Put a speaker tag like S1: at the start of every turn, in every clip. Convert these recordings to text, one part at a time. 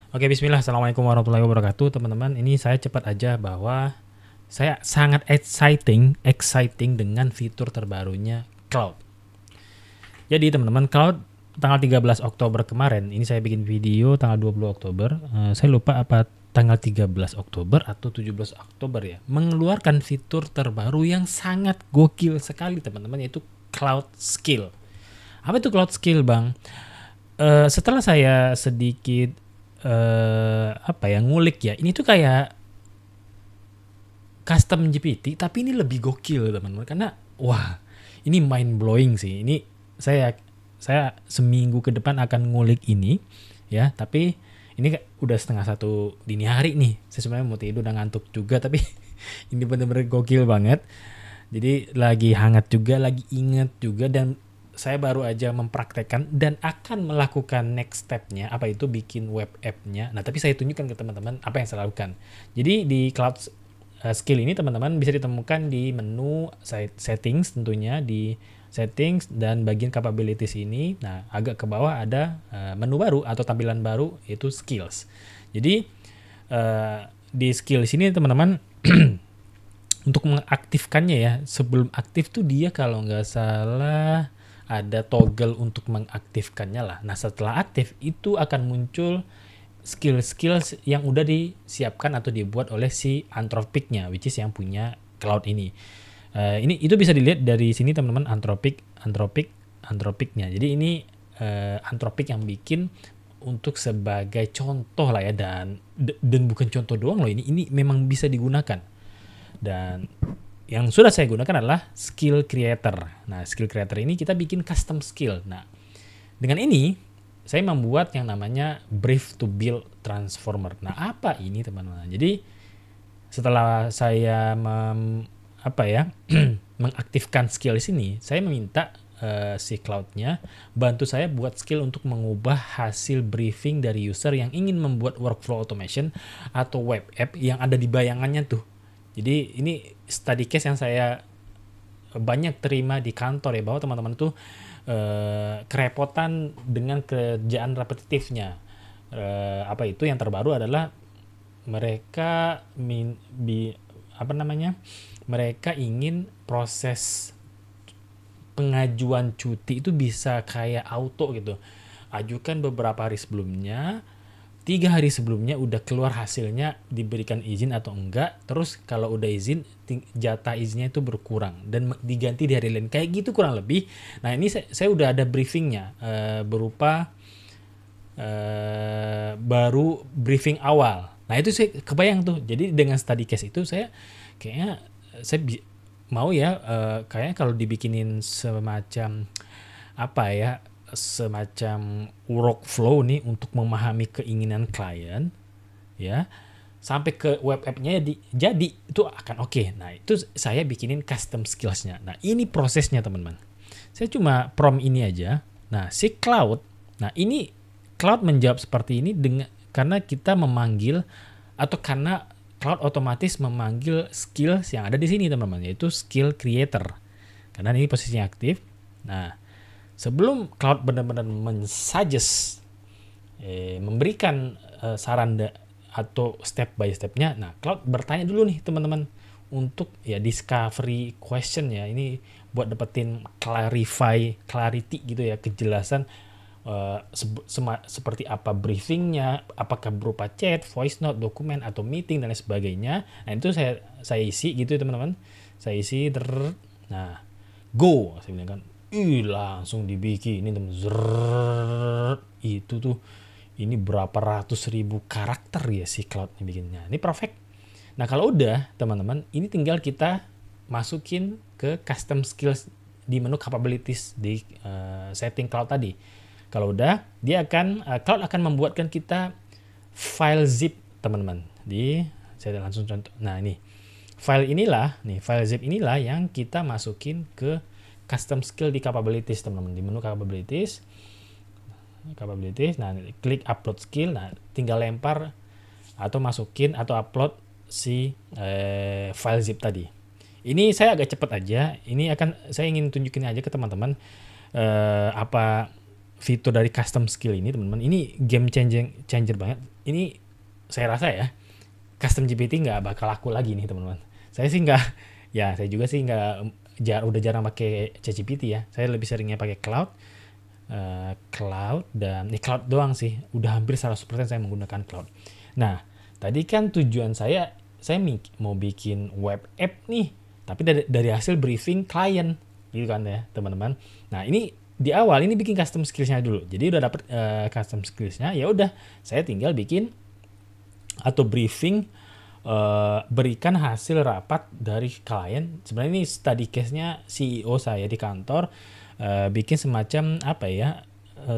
S1: Oke, bismillah. Assalamualaikum warahmatullahi wabarakatuh, teman-teman. Ini saya cepat aja bahwa saya sangat exciting dengan fitur terbarunya Cloud. Jadi, teman-teman, Cloud tanggal 13 Oktober kemarin, ini saya bikin video tanggal 20 Oktober, saya lupa apa tanggal 13 Oktober atau 17 Oktober ya, mengeluarkan fitur terbaru yang sangat gokil sekali, teman-teman, yaitu Cloud Skill. Apa itu Cloud Skill, Bang? Setelah saya sedikit ngulik ya, ini tuh kayak custom GPT tapi ini lebih gokil, teman-teman, karena wah, ini mind blowing sih. Ini saya seminggu ke depan akan ngulik ini ya, tapi ini udah setengah satu dini hari nih. Saya sebenarnya mau tidur, udah ngantuk juga, tapi ini bener-bener gokil banget. Jadi lagi hangat juga, lagi inget juga, dan saya baru aja mempraktekkan dan akan melakukan next step-nya, apa itu bikin web app-nya. Nah, tapi saya tunjukkan ke teman-teman apa yang saya lakukan. Jadi di Cloud Skill ini, teman-teman, bisa ditemukan di menu settings, tentunya di settings dan bagian capabilities ini. Nah, agak ke bawah ada menu baru atau tampilan baru, yaitu skills. Jadi di skills ini, teman-teman, untuk mengaktifkannya ya, sebelum aktif tuh dia kalau nggak salah ada toggle untuk mengaktifkannya lah. Nah, setelah aktif itu akan muncul skill-skill yang udah disiapkan atau dibuat oleh si Anthropic-nya, which is yang punya Cloud ini. Itu bisa dilihat dari sini, teman-teman, Anthropic-nya. Jadi ini Anthropic yang bikin untuk sebagai contoh lah ya, dan bukan contoh doang loh, ini memang bisa digunakan. Dan yang sudah saya gunakan adalah skill creator. Nah, skill creator ini kita bikin custom skill. Nah, dengan ini saya membuat yang namanya brief to build transformer. Nah, apa ini, teman-teman? Jadi setelah saya mengaktifkan skill di sini, saya meminta si Cloud-nya bantu saya buat skill untuk mengubah hasil briefing dari user yang ingin membuat workflow automation atau web app yang ada di bayangannya tuh. Jadi ini study case yang saya banyak terima di kantor ya, bahwa teman-teman tuh kerepotan dengan kerjaan repetitifnya. Apa itu yang terbaru adalah mereka mereka ingin proses pengajuan cuti itu bisa kayak auto gitu. Ajukan beberapa hari sebelumnya, 3 hari sebelumnya udah keluar hasilnya, diberikan izin atau enggak. Terus kalau udah izin, jatah izinnya itu berkurang dan diganti di hari lain, kayak gitu kurang lebih. Nah, ini saya udah ada briefingnya, berupa baru briefing awal. Nah, itu saya kebayang tuh. Jadi dengan study case itu saya kayaknya saya mau ya, kayaknya kalau dibikinin semacam semacam workflow nih untuk memahami keinginan klien ya, sampai ke web app-nya jadi itu akan oke. Nah, itu saya bikinin custom skills-nya. Nah, ini prosesnya, teman-teman. Saya cuma prompt ini aja. Nah, si Cloud, nah ini Cloud menjawab seperti ini karena kita memanggil, atau karena Cloud otomatis memanggil skills yang ada di sini, teman-teman, yaitu skill creator. Karena ini posisinya aktif. Nah, sebelum Cloud benar-benar mensuggest, memberikan saran atau step by stepnya, nah Cloud bertanya dulu nih, teman-teman, untuk ya discovery question ya, ini buat dapetin clarity gitu ya, kejelasan seperti apa briefingnya, apakah berupa chat, voice note, dokumen, atau meeting, dan lain sebagainya. Nah, itu saya isi gitu ya, teman-teman. Saya isi nah, go, saya bilang kan. Langsung dibikin ini, teman. Itu tuh, ini berapa ratus ribu karakter ya si Cloud-nya bikinnya. Ini perfect. Nah, kalau udah, teman-teman, ini tinggal kita masukin ke custom skills di menu capabilities di setting Cloud tadi. Kalau udah, Cloud akan membuatkan kita file zip, teman-teman. Saya langsung contoh. Nah, ini file zip inilah yang kita masukin ke custom skill di capabilities, teman-teman. Di menu capabilities, nah klik upload skill. Nah, tinggal lempar atau masukin atau upload si file zip tadi. Ini saya agak cepat aja. Ini saya ingin tunjukin aja ke teman-teman apa fitur dari custom skill ini teman-teman, ini game changer banget. Ini saya rasa ya, custom GPT nggak bakal laku lagi nih teman-teman. Saya sih nggak, ya saya juga sih nggak, udah jarang pakai ChatGPT ya. Saya lebih seringnya pakai Cloud dan Cloud doang sih. Udah hampir 100% saya menggunakan Cloud. Nah, tadi kan tujuan saya mau bikin web app nih, tapi dari hasil briefing klien gitu kan ya teman-teman. Nah, ini di awal ini bikin custom skills-nya dulu. Jadi udah dapet custom skills-nya, ya udah saya tinggal bikin atau briefing, berikan hasil rapat dari klien. Sebenarnya ini study case-nya CEO saya di kantor, bikin semacam apa ya,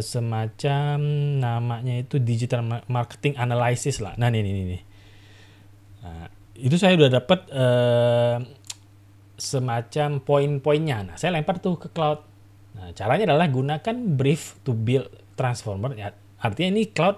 S1: semacam namanya itu digital marketing analysis lah. Nah ini. Nah, itu saya udah dapat semacam poin-poinnya. Nah, saya lempar tuh ke Cloud. Nah, caranya adalah gunakan brief to build transformer. Ya, artinya ini Cloud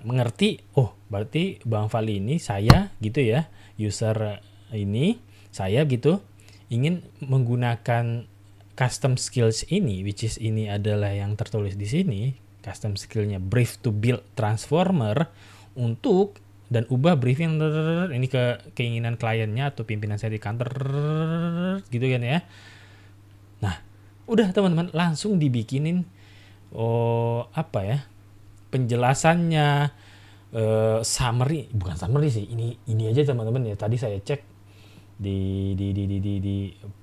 S1: mengerti, oh berarti Bang Fali ini saya gitu ya, user ini saya gitu ingin menggunakan custom skills ini, which is ini adalah yang tertulis di sini, custom skillnya brief to build transformer untuk, dan ubah briefing ini ke keinginan kliennya atau pimpinan saya di kantor gitu kan ya. Nah, udah teman-teman langsung dibikinin apa ya, penjelasannya, summary, bukan summary sih, ini aja teman-teman ya. Tadi saya cek di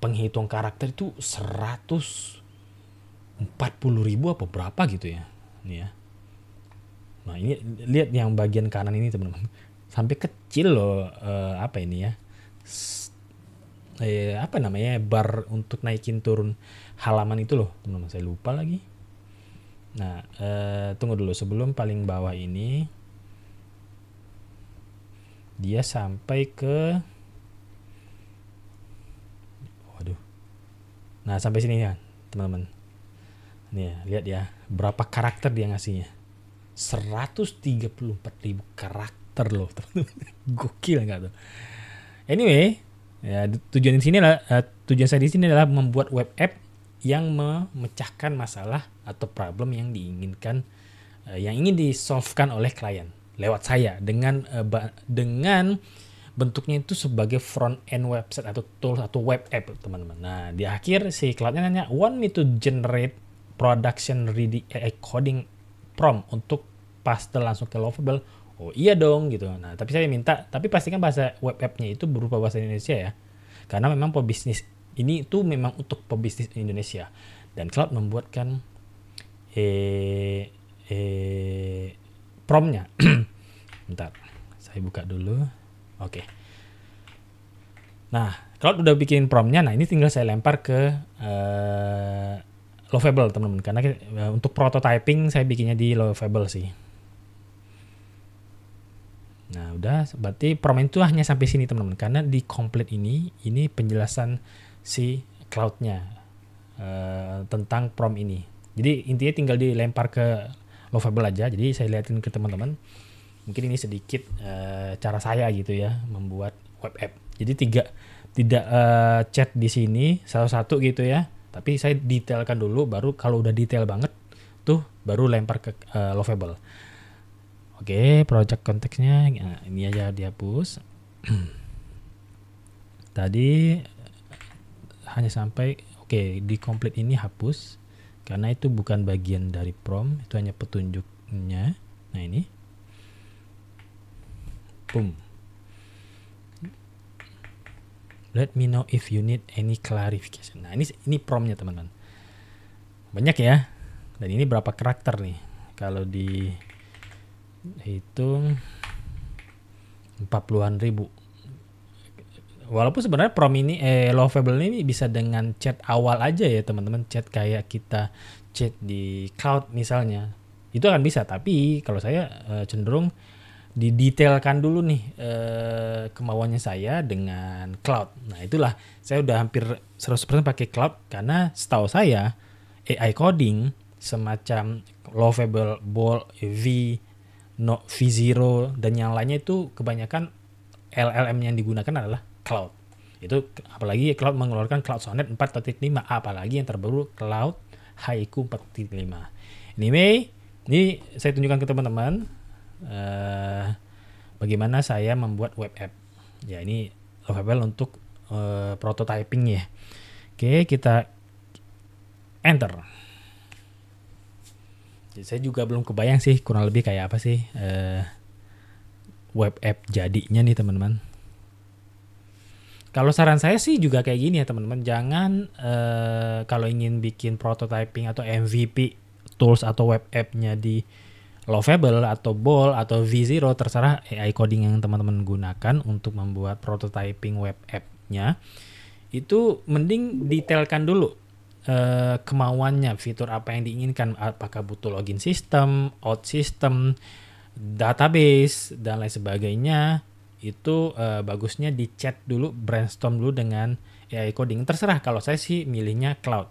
S1: penghitung karakter itu 140.000 apa berapa gitu ya. Ini ya. Nah, ini lihat yang bagian kanan ini teman-teman, sampai kecil loh, apa ini ya, apa namanya, bar untuk naikin turun halaman itu loh teman-teman, saya lupa lagi. Nah, tunggu dulu, sebelum paling bawah ini dia sampai ke, waduh, nah sampai sini ya teman-teman. Nih ya, lihat ya berapa karakter dia ngasihnya, 134.000 karakter loh teman-teman. Gokil nggak tuh? Anyway, ya tujuan saya di sini adalah membuat web app yang memecahkan masalah atau problem yang diinginkan, yang ingin disolvekan oleh klien lewat saya dengan bentuknya itu sebagai front end website atau tools atau web app teman-teman. Nah, di akhir si Cloudnya nanya, want me to generate production ready AI coding prompt untuk paste langsung ke Lovable? Oh iya dong gitu. Nah, tapi saya minta, tapi pastikan bahasa web app-nya itu berupa bahasa Indonesia ya. Karena memang pebisnis ini itu memang untuk pebisnis Indonesia. Dan Cloud membuatkan prompt-nya. Bentar, saya buka dulu. Oke. Nah, Cloud udah bikin prompt-nya. Nah, ini tinggal saya lempar ke Lovable teman-teman. Karena untuk prototyping saya bikinnya di Lovable sih. Nah, udah, berarti prompt itu hanya sampai sini teman-teman. Karena di complete ini penjelasan si Cloud-nya tentang prompt ini. Jadi intinya tinggal dilempar ke Lovable aja. Jadi saya liatin ke teman-teman. Mungkin ini sedikit cara saya gitu ya membuat web app. Jadi tidak chat di sini satu-satu gitu ya. Tapi saya detailkan dulu, baru kalau udah detail banget tuh baru lempar ke Lovable. Oke, project konteksnya ini aja dihapus. Tadi hanya sampai di complete ini hapus karena itu bukan bagian dari prompt, itu hanya petunjuknya. Nah, ini. Boom. Let me know if you need any clarification. Nah, ini prompt-nya teman-teman. Banyak ya. Dan ini berapa karakter nih? Kalau dihitung 40-an ribu. Walaupun sebenarnya prompt ini Lovable ini bisa dengan chat awal aja ya teman-teman, chat kayak kita chat di Cloud misalnya. Itu akan bisa, tapi kalau saya cenderung didetailkan dulu nih kemauannya saya dengan Cloud. Nah, itulah saya udah hampir 100% pakai Cloud karena setahu saya AI coding semacam Lovable, Bolt, V0 dan yang lainnya itu kebanyakan LLM yang digunakan adalah Cloud. Itu apalagi Cloud mengeluarkan Cloud Sonnet 4.5, apalagi yang terbaru Cloud Haiku 4.5. Anyway, ini saya tunjukkan ke teman-teman bagaimana saya membuat web app. Ya, ini Lovable untuk prototyping ya. Oke, kita enter. Jadi, saya juga belum kebayang sih kurang lebih kayak apa sih web app jadinya nih teman-teman. Kalau saran saya sih juga kayak gini ya teman-teman, jangan kalau ingin bikin prototyping atau MVP tools atau web app-nya di Lovable atau Bol atau V0, terserah AI coding yang teman-teman gunakan untuk membuat prototyping web app-nya, itu mending detailkan dulu kemauannya, fitur apa yang diinginkan, apakah butuh login system, out system, database, dan lain sebagainya. Itu bagusnya di chat dulu, brainstorm dulu dengan AI coding. Terserah, kalau saya sih milihnya cloud.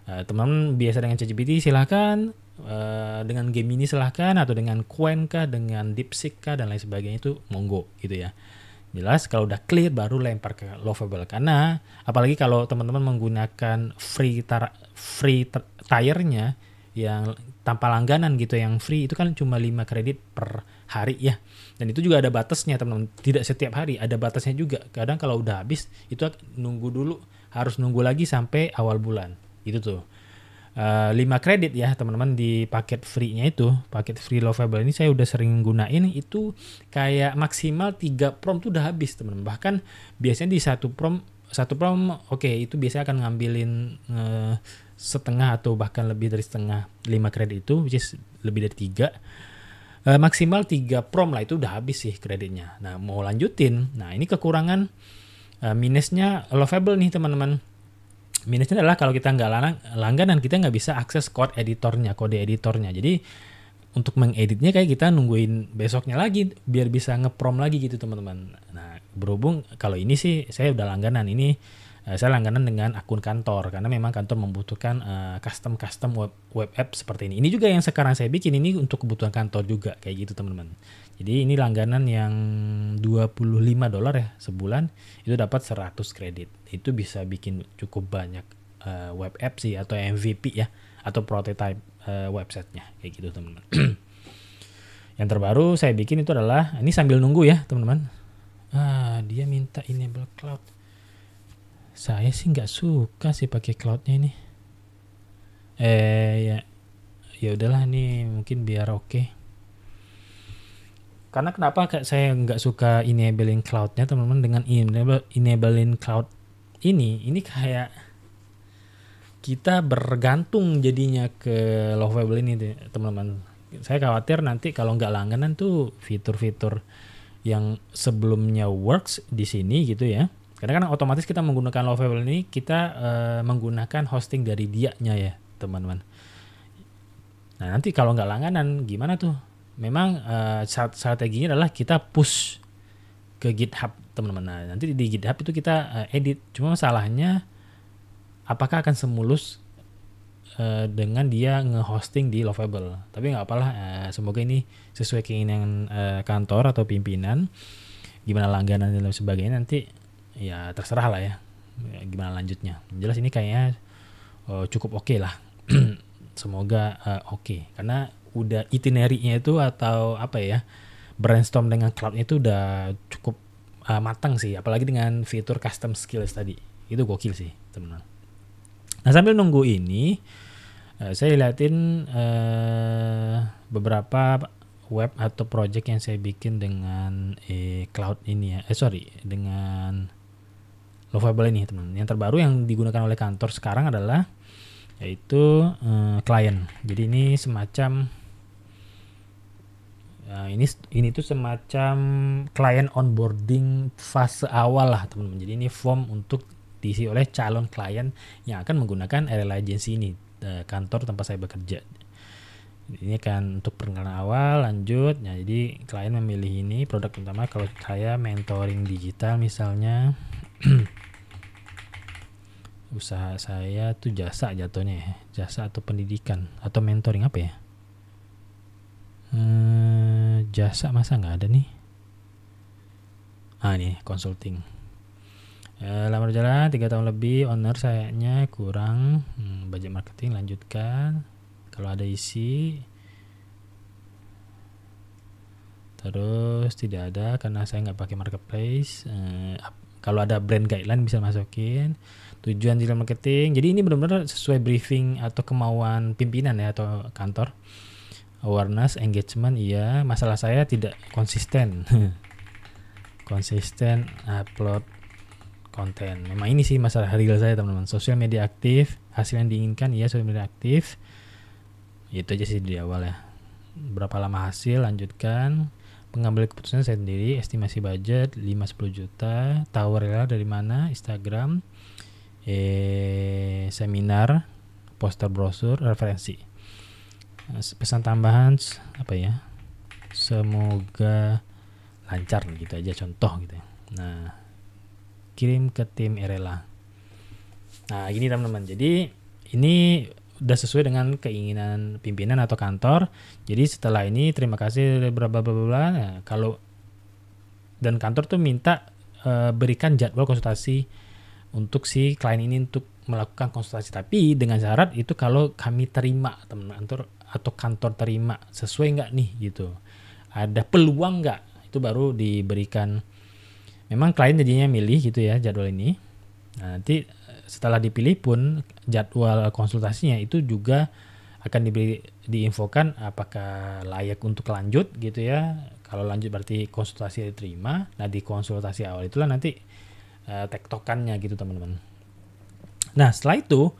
S1: Teman-teman biasa dengan ChatGPT silahkan, dengan Gemini silahkan, atau dengan Qwen kah, dengan DeepSeek kah, dan lain sebagainya, itu monggo gitu ya. Jelas kalau udah clear baru lempar ke Lovable, karena apalagi kalau teman-teman menggunakan free tier-nya yang tanpa langganan gitu, yang free itu kan cuma 5 kredit per hari ya. Dan itu juga ada batasnya teman-teman, tidak setiap hari, ada batasnya juga. Kadang kalau udah habis itu nunggu dulu, harus nunggu lagi sampai awal bulan gitu tuh. 5 kredit ya teman-teman di paket free-nya itu. Paket free Lovable ini saya udah sering gunain, itu kayak maksimal 3 prompt tuh udah habis teman-teman. Bahkan biasanya di satu prompt oke, itu biasanya akan ngambilin setengah atau bahkan lebih dari setengah 5 kredit itu, which is lebih dari 3. Maksimal 3 prompt lah itu udah habis sih kreditnya. Nah, mau lanjutin. Nah, ini kekurangan minusnya Lovable nih teman-teman. Minusnya adalah kalau kita nggak langganan, kita nggak bisa akses kode editornya. Jadi untuk mengeditnya kayak kita nungguin besoknya lagi biar bisa nge-prom lagi gitu teman-teman. Nah, berhubung kalau ini sih saya udah langganan, ini saya langganan dengan akun kantor karena memang kantor membutuhkan custom web app seperti ini. Ini juga yang sekarang saya bikin ini untuk kebutuhan kantor juga kayak gitu teman-teman. Jadi ini langganan yang $25 ya sebulan, itu dapat 100 kredit. Itu bisa bikin cukup banyak web app sih, atau MVP ya, atau prototype websitenya kayak gitu teman-teman. Yang terbaru saya bikin itu adalah, ini sambil nunggu ya teman-teman. Dia minta enable cloud. Saya sih nggak suka sih pakai cloudnya ini. Ya udahlah, nih mungkin biar oke. Karena kenapa saya nggak suka enabling cloudnya teman-teman? Dengan enabling cloud ini kayak kita bergantung jadinya ke Lovable ini teman-teman. Saya khawatir nanti kalau nggak langganan tuh fitur-fitur yang sebelumnya works di sini gitu ya. Karena kan otomatis kita menggunakan Lovable ini, kita menggunakan hosting dari dianya ya teman-teman. Nah, nanti kalau nggak langganan gimana tuh? Memang strateginya adalah kita push ke GitHub teman-teman. Nah, nanti di GitHub itu kita edit. Cuma masalahnya apakah akan semulus dengan dia nge-hosting di Lovable. Tapi nggak apalah, semoga ini sesuai keinginan kantor atau pimpinan. Gimana langganan dan lain sebagainya nanti ya terserah lah ya gimana lanjutnya. Jelas ini kayaknya cukup oke lah. Semoga oke. Karena udah itinerary-nya itu atau apa ya, brainstorm dengan cloud-nya itu udah cukup matang sih, apalagi dengan fitur custom skills tadi. Itu gokil sih, teman-teman. Nah, sambil nunggu ini saya liatin beberapa web atau project yang saya bikin dengan cloud ini ya. Dengan Lovable ini, teman-teman. Yang terbaru yang digunakan oleh kantor sekarang adalah yaitu klien. Jadi ini semacam ini tuh semacam klien onboarding fase awal lah teman-teman. Jadi ini form untuk diisi oleh calon klien yang akan menggunakan RL Agency ini, kantor tempat saya bekerja. Ini kan untuk perkenalan awal, lanjut. Nah, jadi klien memilih ini produk utama. Kalau saya mentoring digital misalnya, usaha saya tuh jasa jatuhnya ya, jasa atau pendidikan atau mentoring apa ya? Jasa masa nggak ada nih? Nih consulting. Lama berjalan 3 tahun lebih, owner sayanya kurang. Budget marketing, lanjutkan. Kalau ada isi, terus tidak ada karena saya nggak pakai marketplace. Kalau ada brand guideline bisa masukin. Tujuan digital marketing, jadi ini benar-benar sesuai briefing atau kemauan pimpinan ya atau kantor. Awareness, engagement, iya. Masalah saya tidak konsisten. Konsisten upload konten. Memang ini sih masalah real saya teman-teman. Sosial media aktif, hasil yang diinginkan, iya sosial media aktif. Itu aja sih di awal ya. Berapa lama hasil, lanjutkan. Pengambil keputusan saya sendiri, estimasi budget 5-10 juta. Tahu rela dari mana? Instagram, seminar, poster brosur, referensi. Pesan tambahan apa ya? Semoga lancar gitu aja contoh gitu. Nah, kirim ke tim Erela. Nah, gini teman-teman. Jadi ini udah sesuai dengan keinginan pimpinan atau kantor. Jadi setelah ini terima kasih bla bla bla bla. Nah, kalau dan kantor tuh minta berikan jadwal konsultasi untuk si klien ini untuk melakukan konsultasi, tapi dengan syarat itu kalau kami terima teman-teman atau kantor terima sesuai nggak nih gitu, ada peluang nggak, itu baru diberikan. Memang klien jadinya milih gitu ya jadwal ini. Nah, nanti setelah dipilih pun jadwal konsultasinya itu juga akan diinfokan apakah layak untuk lanjut gitu ya. Kalau lanjut berarti konsultasi diterima. Nah, di konsultasi awal itulah nanti tektokannya gitu teman-teman. Nah, setelah itu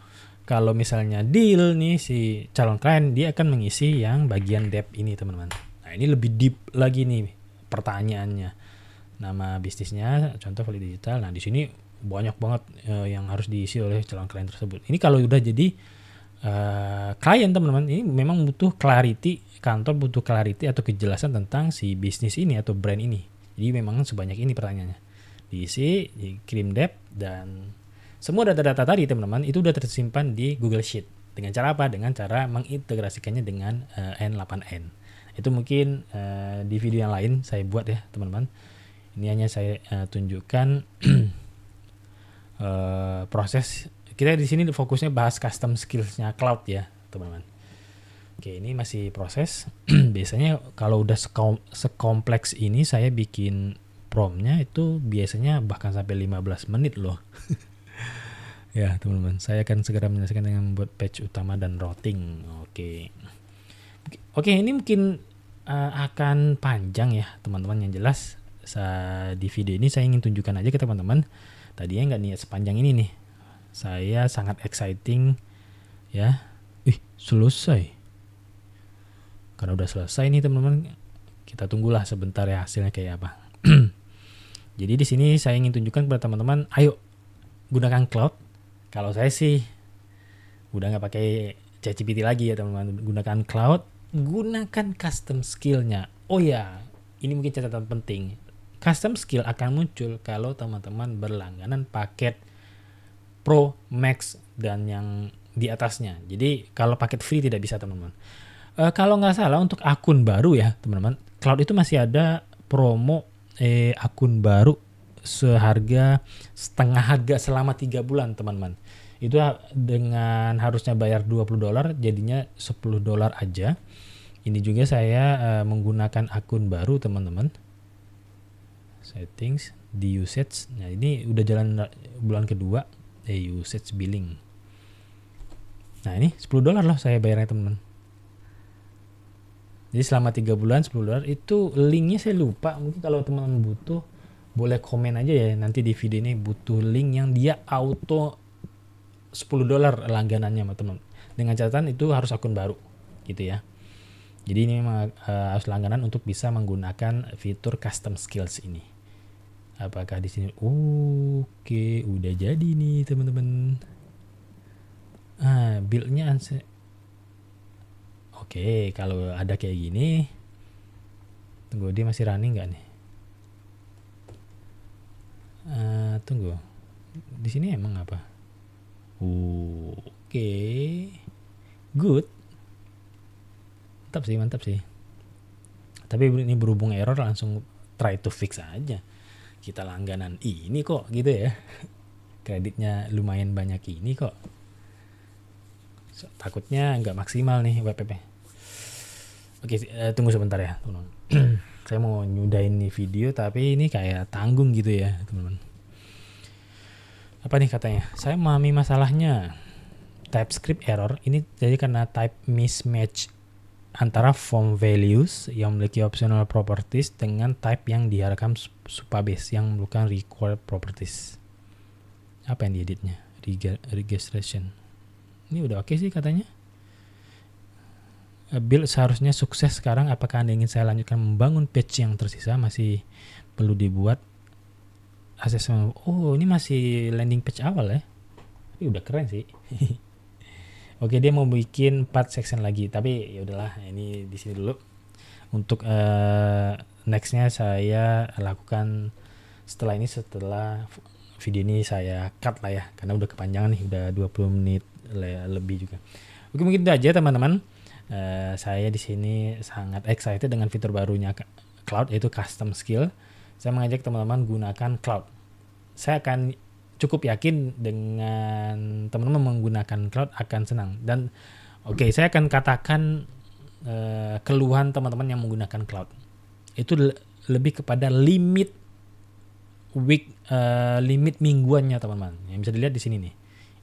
S1: kalau misalnya deal nih si calon klien, dia akan mengisi yang bagian depth ini teman-teman. Nah, ini lebih deep lagi nih pertanyaannya. Nama bisnisnya, contoh value digital. Nah, di sini banyak banget yang harus diisi oleh calon klien tersebut. Ini kalau udah jadi klien teman-teman, ini memang butuh clarity, kantor butuh clarity atau kejelasan tentang si bisnis ini atau brand ini. Jadi memang sebanyak ini pertanyaannya. Diisi, dikirim depth, dan semua data-data tadi teman-teman itu udah tersimpan di Google Sheet. Dengan cara apa? Dengan cara mengintegrasikannya dengan N8N. Itu mungkin di video yang lain saya buat ya teman-teman. Ini hanya saya tunjukkan proses. Kita di sini fokusnya bahas custom skills-nya cloud ya teman-teman. Oke, ini masih proses. Biasanya kalau udah sekompleks ini saya bikin prompt-nya itu biasanya bahkan sampai 15 menit loh. Ya teman-teman, saya akan segera menyelesaikan dengan membuat page utama dan routing. Oke, ini mungkin akan panjang ya teman-teman. Yang jelas di video ini saya ingin tunjukkan aja ke teman-teman. Tadinya nggak niat sepanjang ini nih. Saya sangat exciting ya. Selesai. Karena udah selesai nih teman-teman. Kita tunggulah sebentar ya hasilnya kayak apa. Jadi di sini saya ingin tunjukkan kepada teman-teman, ayo gunakan cloud. Kalau saya sih udah nggak pakai ChatGPT lagi ya teman-teman, gunakan cloud, gunakan custom skill-nya. Oh ya, ini mungkin catatan penting. Custom skill akan muncul kalau teman-teman berlangganan paket Pro, Max, dan yang di atasnya. Jadi kalau paket free tidak bisa teman-teman. Kalau nggak salah untuk akun baru ya teman-teman, cloud itu masih ada promo akun baru seharga setengah harga selama 3 bulan teman-teman. Itu dengan harusnya bayar $20, jadinya $10 aja. Ini juga saya menggunakan akun baru teman-teman. Settings di usage. Nah, ini udah jalan bulan kedua usage billing. Nah, ini $10 loh saya bayarnya teman-teman. Jadi selama 3 bulan $10 itu linknya saya lupa. Mungkin kalau teman-teman butuh boleh komen aja ya nanti di video ini, butuh link yang dia auto $10 langganannya teman-teman. Dengan catatan itu harus akun baru gitu ya. Jadi ini memang harus langganan untuk bisa menggunakan fitur custom skills ini. Apakah di sini? Oke, udah jadi nih teman-teman. Build-nya Oke, kalau ada kayak gini, tunggu dia masih running nggak nih? Tunggu, di sini emang apa? Oke, good, mantap sih. Tapi ini berhubung error langsung try to fix aja. kita langganan ini kok gitu ya. Kreditnya lumayan banyak ini kok. Takutnya nggak maksimal nih WPP. Oke, tunggu sebentar ya teman-teman. Saya mau nyudahin nih video tapi ini kayak tanggung gitu ya teman-teman. Apa nih katanya? Saya memahami masalahnya. TypeScript error ini jadi karena type mismatch antara form values yang memiliki optional properties dengan type yang diharapkan supabase yang bukan required properties. Apa yang dieditnya? Registration. Ini udah oke sih katanya. Build seharusnya sukses sekarang. Apakah Anda ingin saya lanjutkan membangun page yang tersisa? Masih perlu dibuat asesmen. Oh, ini masih landing page awal ya. Tapi udah keren sih. Oke, dia mau bikin 4 section lagi, tapi ya udahlah, ini di sini dulu. Untuk nextnya saya lakukan setelah video ini saya cut lah ya, karena udah kepanjangan nih, udah 20 menit lebih juga. Oke, mungkin itu aja teman-teman. Saya di sini sangat excited dengan fitur barunya Cloud, yaitu custom skill. Saya mengajak teman-teman gunakan Cloud. Saya akan cukup yakin dengan teman-teman menggunakan Cloud akan senang. Dan oke, saya akan katakan keluhan teman-teman yang menggunakan Cloud itu lebih kepada limit mingguannya teman-teman. Yang bisa dilihat di sini nih.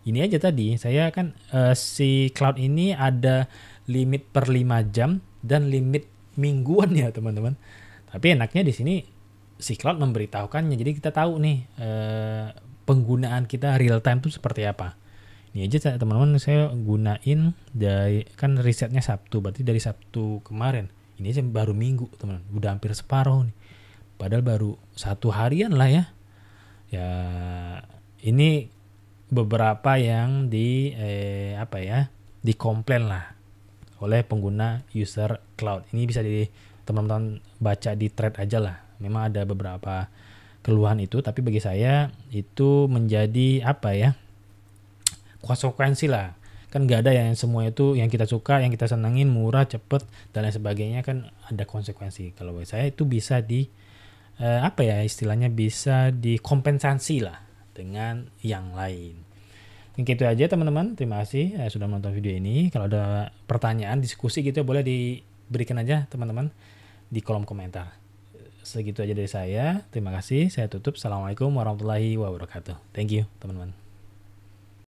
S1: Ini aja tadi saya kan si Cloud ini ada limit per 5 jam dan limit mingguannya teman-teman. Tapi enaknya di sini si Cloud memberitahukannya, jadi kita tahu nih penggunaan kita real time itu seperti apa. Ini aja teman-teman saya gunain dari kan risetnya Sabtu, berarti dari Sabtu kemarin. Ini aja baru minggu teman-teman, udah hampir separuh nih. Padahal baru 1 harian lah ya. Ya ini beberapa yang dikomplain lah oleh pengguna user Cloud. Ini bisa teman-teman baca di thread aja lah. Memang ada beberapa keluhan itu, tapi bagi saya itu menjadi konsekuensi lah. Kan nggak ada yang semua itu yang kita suka, yang kita senengin, murah, cepet dan lain sebagainya, kan ada konsekuensi. Kalau bagi saya itu bisa istilahnya bisa dikompensasi lah dengan yang lain. Mungkin itu aja teman-teman. Terima kasih sudah menonton video ini. Kalau ada pertanyaan, diskusi gitu boleh diberikan aja teman-teman di kolom komentar. Segitu aja dari saya. Terima kasih. Saya tutup. Assalamualaikum warahmatullahi wabarakatuh. Thank you teman-teman.